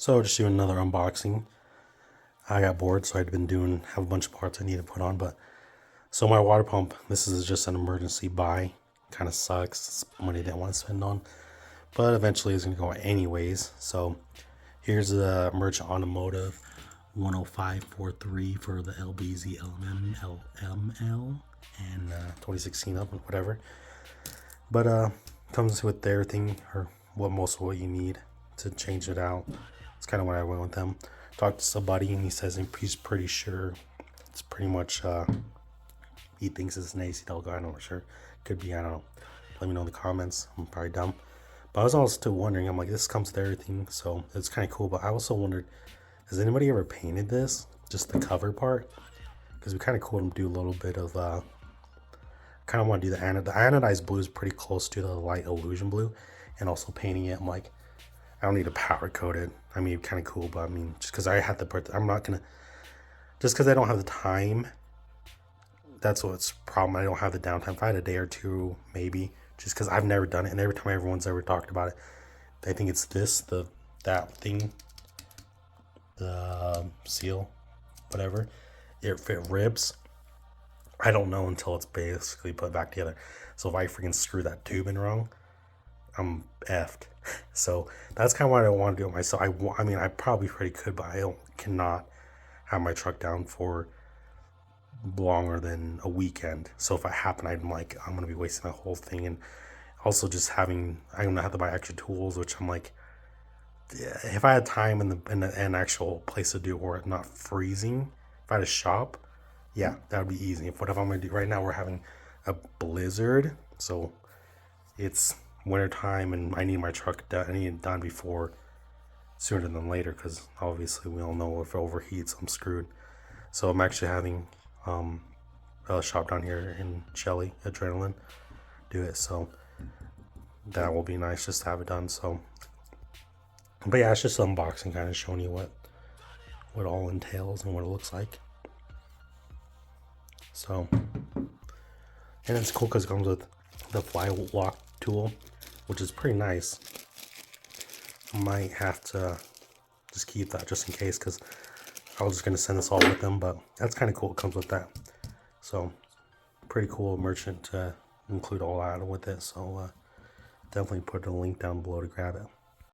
So just doing another unboxing. I got bored, so have a bunch of parts I need to put on. But so my water pump, this is just an emergency buy. Kind of sucks. It's money I didn't want to spend on, but eventually it's gonna go anyways. So here's the Merchant Automotive 10543 for the LBZ LML and 2016 up and whatever. But comes with everything, or most of what you need to change it out. It's kind of what I went with them. Talked to somebody and he says he's pretty sure it's pretty much he thinks it's an AC delco. I'm not sure. Could be, I don't know. Let me know in the comments. I'm probably dumb. But I was also still wondering, I'm like, this comes with everything, so it's kind of cool. But I also wondered, has anybody ever painted this? Just the cover part? Because we kind of cool to do a little bit of kind of want to do the anodized blue is pretty close to the light illusion blue, and also painting it, I'm like, I don't need to powder coat it. I mean, kind of cool, but I mean, just because I had to put, I'm not gonna, just because I don't have the time. That's what's the problem. I don't have the downtime. If I had a day or two, maybe, just because I've never done it, and every time everyone's ever talked about it, they think it's that thing, the seal, whatever. If it rips, I don't know until it's basically put back together. So if I freaking screw that tube in wrong, I'm effed. So that's kind of what I want to do it myself. I mean, I probably pretty could, but I cannot have my truck down for longer than a weekend. So if it happened, I'm like, I'm gonna be wasting the whole thing. And also just I'm gonna have to buy extra tools, which I'm like, if I had time in an actual place to do it, or not freezing, if I had a shop, yeah, that would be easy. What if I'm gonna do right now? We're having a blizzard, so it's winter time, and I need my truck done. I need it done before, sooner than later, because obviously we all know if it overheats, I'm screwed. So I'm actually having a shop down here in Shelly, Adrenaline, do it. So that will be nice just to have it done. So, but yeah, it's just unboxing, kind of showing you what all entails and what it looks like. So, and it's cool because it comes with the fly lock tool, which is pretty nice. I might have to just keep that just in case, because I was just going to send this all with them, but that's kind of cool. It comes with that. So pretty cool merchant to include all that with it. So definitely put a link down below to grab it.